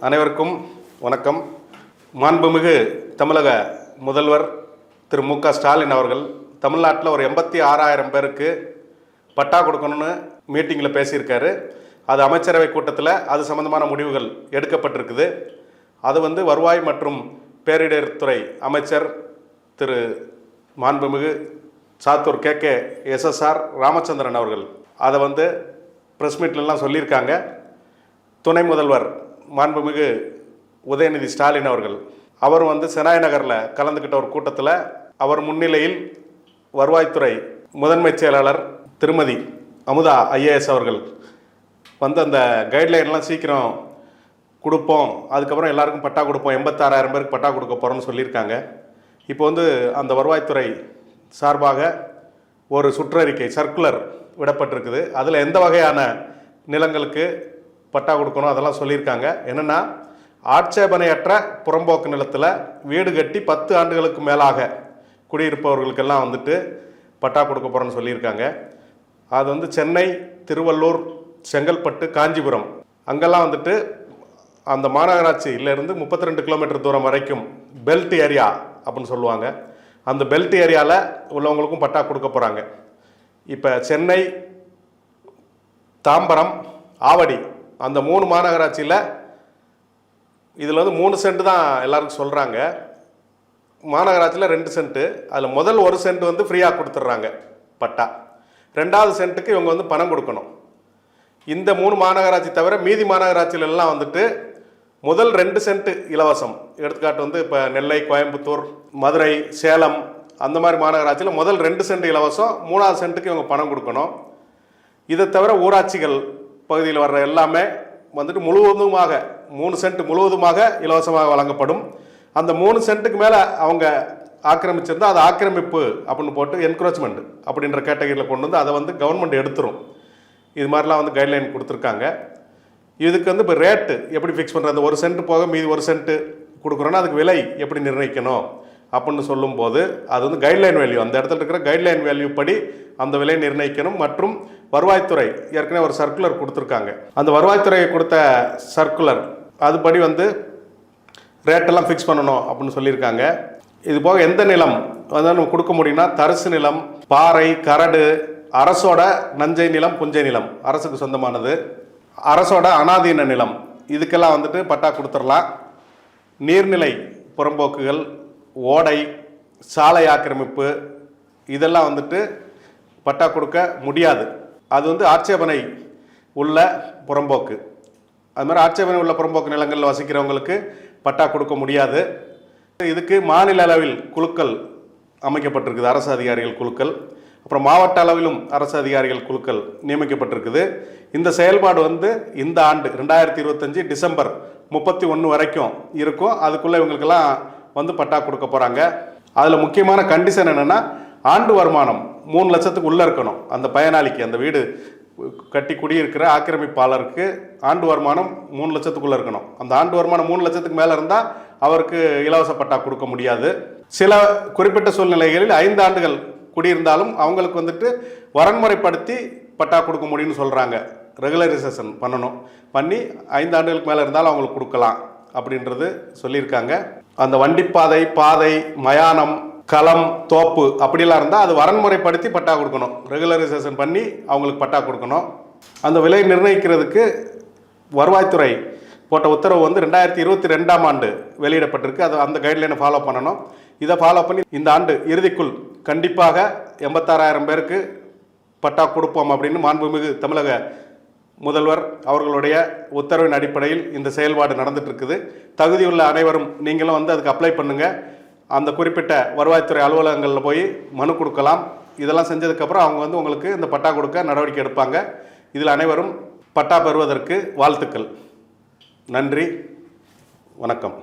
அனைவருக்கும் வணக்கம். மாண்புமிகு தமிழக முதல்வர் திரு மு.க. ஸ்டாலின் அவர்கள் தமிழ்நாட்டில் ஒரு 86,000 பேருக்கு பட்டா கொடுக்கணும்னு மீட்டிங்கில் பேசியிருக்காரு. அது அமைச்சரவை கூட்டத்தில் அது சம்பந்தமான முடிவுகள் எடுக்கப்பட்டிருக்குது. அது வருவாய் மற்றும் பேரிடர் துறை அமைச்சர் திரு மாண்புமிகு சாத்தூர் கே எஸ்எஸ்ஆர் ராமச்சந்திரன் அவர்கள் அதை ப்ரெஸ் மீட்லலாம் சொல்லியிருக்காங்க. துணை முதல்வர் மாண்புமிகு உதயநிதி ஸ்டாலின் அவர்கள் அவரும் செனாய் நகரில் கலந்துக்கிட்ட ஒரு கூட்டத்தில் அவர் முன்னிலையில் வருவாய்த்துறை முதன்மை செயலாளர் திருமதி அமுதா ஐஏஎஸ் அவர்கள் அந்த கைட்லைன்லாம் சீக்கிரம் கொடுப்போம், அதுக்கப்புறம் எல்லாருக்கும் பட்டா கொடுப்போம், 86,000 பேருக்கு பட்டா கொடுக்க போகிறோம்னு சொல்லியிருக்காங்க. இப்போ அந்த வருவாய்த்துறை சார்பாக ஒரு சுற்றறிக்கை சர்க்குலர் விடப்பட்டிருக்குது. அதில் எந்த வகையான நிலங்களுக்கு பட்டா கொடுக்கணும் அதெல்லாம் சொல்லியிருக்காங்க. என்னென்னா, ஆட்சேபனையற்ற புறம்போக்கு நிலத்தில் வீடு கட்டி 10 ஆண்டுகளுக்கு மேலாக குடியிருப்பவர்களுக்கெல்லாம் பட்டா கொடுக்க போகிறோன்னு சொல்லியிருக்காங்க. அது சென்னை, திருவள்ளூர், செங்கல்பட்டு, காஞ்சிபுரம் அங்கெல்லாம் அந்த மாநகராட்சியிலேருந்து 32 கிலோமீட்டர் தூரம் வரைக்கும் பெல்ட் ஏரியா அப்படின்னு சொல்லுவாங்க. அந்த பெல்ட் ஏரியாவில் உள்ளவங்களுக்கும் பட்டா கொடுக்க போகிறாங்க. இப்போ சென்னை, தாம்பரம், ஆவடி அந்த 3 மாநகராட்சியில் இதில் 3 சென்ட் தான் எல்லாருக்கும் சொல்கிறாங்க. மாநகராட்சியில் 2 சென்ட்டு, அதில் முதல் 1 சென்ட் ஃப்ரீயாக கொடுத்துட்றாங்க பட்டா. 2வது சென்ட்டுக்கு இவங்க பணம் கொடுக்கணும். இந்த 3 மாநகராட்சி தவிர மீதி மாநகராட்சியிலெல்லாம் முதல் 2 சென்ட் இலவசம். எடுத்துக்காட்டு இப்போ நெல்லை, கோயம்புத்தூர், மதுரை, சேலம் அந்த மாதிரி மாநகராட்சியில் முதல் 2 சென்ட் இலவசம், 3வது சென்ட்டுக்கு இவங்க பணம் கொடுக்கணும். இதை தவிர ஊராட்சிகள் பகுதியில் வர்ற எல்லாமே முழுவதுமாக 3 சென்ட் முழுவதுமாக இலவசமாக வழங்கப்படும். அந்த 3 சென்ட்டுக்கு மேலே அவங்க ஆக்கிரமிச்சிருந்தால் அது ஆக்கிரமிப்பு அப்படின்னு போட்டு என்க்ரோச்மெண்ட் அப்படின்ற கேட்டகரியில் கொண்டு அதை கவர்மெண்ட் எடுத்துரும். இது மாதிரிலாம் கைட்லைன் கொடுத்துருக்காங்க. இதுக்கு இப்போ ரேட்டு எப்படி ஃபிக்ஸ் பண்ணுறது, 1 சென்ட் போக மீதி 1 சென்ட் கொடுக்குறோன்னா அதுக்கு விலை எப்படி நிர்ணயிக்கணும் அப்படின்னு சொல்லும்போது அது கைட்லைன் வேல்யூ, அந்த இடத்துல இருக்கிற கைட்லைன் வேல்யூ படி அந்த விலை நிர்ணயிக்கணும். மற்றும் வருவாய்த்துறை ஏற்கனவே ஒரு சர்க்குலர் கொடுத்துருக்காங்க. அந்த வருவாய்த்துறை கொடுத்த சர்க்குலர் அதுபடி ரேட்டெல்லாம் ஃபிக்ஸ் பண்ணணும் அப்படின்னு சொல்லியிருக்காங்க. இது போக எந்த நிலம் நம்ம கொடுக்க முடியும்னா, தரிசு நிலம், பாறை, கரடு, அரசோட நஞ்சை நிலம், புஞ்சை நிலம் அரசுக்கு சொந்தமானது, அரசோட அனாதீன நிலம் இதுக்கெல்லாம் பட்டா கொடுத்துடலாம். நீர்நிலை புறம்போக்குகள், ஓடை, சாலை ஆக்கிரமிப்பு இதெல்லாம் பட்டா கொடுக்க முடியாது. அது ஆட்சேபனை உள்ள புறம்போக்கு. அது மாதிரி ஆட்சேபனை உள்ள புறம்போக்கு நிலங்களில் வசிக்கிறவங்களுக்கு பட்டா கொடுக்க முடியாது. இதுக்கு மாநில அளவில் குழுக்கள் அமைக்கப்பட்டிருக்குது, அரசு அதிகாரிகள் குழுக்கள். அப்புறம் மாவட்ட அளவிலும் அரசு அதிகாரிகள் குழுக்கள் நியமிக்கப்பட்டிருக்குது. இந்த செயல்பாடு இந்த ஆண்டு 2025 டிசம்பர் 31 வரைக்கும் இருக்கும். அதுக்குள்ளே இவங்களுக்கெல்லாம் பட்டா கொடுக்க போகிறாங்க. அதில் முக்கியமான கண்டிஷன் என்னென்னா, ஆண்டு வருமானம் 3 லட்சத்துக்கு உள்ளே இருக்கணும். அந்த பயனாளிக்கு, அந்த வீடு கட்டி குடியிருக்கிற ஆக்கிரமிப்பாளருக்கு ஆண்டு வருமானம் 3 லட்சத்துக்குள்ளே இருக்கணும். அந்த ஆண்டு வருமானம் 3 லட்சத்துக்கு மேலே இருந்தால் அவருக்கு இலவச பட்டா கொடுக்க முடியாது. சில குறிப்பிட்ட சூழ்நிலைகளில் 5 ஆண்டுகள் குடியிருந்தாலும் அவங்களுக்கு வரன்முறைப்படுத்தி பட்டா கொடுக்க முடியும்னு சொல்கிறாங்க. ரெகுலரைசேஷன் பண்ணி 5 ஆண்டுகளுக்கு மேலே இருந்தாலும் அவங்களுக்கு கொடுக்கலாம் அப்படின்றது சொல்லியிருக்காங்க. அந்த வண்டிப்பாதை, பாதை, மயானம், களம், தோப்பு அப்படிலாம் இருந்தால் அது வரன்முறைப்படுத்தி பட்டா கொடுக்கணும். ரெகுலரைசேஷன் பண்ணி அவங்களுக்கு பட்டா கொடுக்கணும். அந்த விலை நிர்ணயிக்கிறதுக்கு வருவாய்த்துறை போட்ட உத்தரவு 2022ஆம் ஆண்டு வெளியிடப்பட்டிருக்கு. அது அந்த கைட்லைனை ஃபாலோ பண்ணணும். இதை ஃபாலோ பண்ணி இந்த ஆண்டு இறுதிக்குள் கண்டிப்பாக 86,000 பேருக்கு பட்டா கொடுப்போம் அப்படின்னு மாண்புமிகு தமிழக முதல்வர் அவர்களுடைய உத்தரவின் அடிப்படையில் இந்த செயல்பாடு நடந்துட்டு இருக்குது. தகுதியுள்ள அனைவரும் நீங்களும் அதுக்கு அப்ளை பண்ணுங்கள். அந்த குறிப்பிட்ட வருவாய்த்துறை அலுவலகங்களில் போய் மனு கொடுக்கலாம். இதெல்லாம் செஞ்சதுக்கப்புறம் அவங்க உங்களுக்கு இந்த பட்டா கொடுக்க நடவடிக்கை எடுப்பாங்க. இதில் அனைவரும் பட்டா பெறுவதற்கு வாழ்த்துக்கள். நன்றி, வணக்கம்.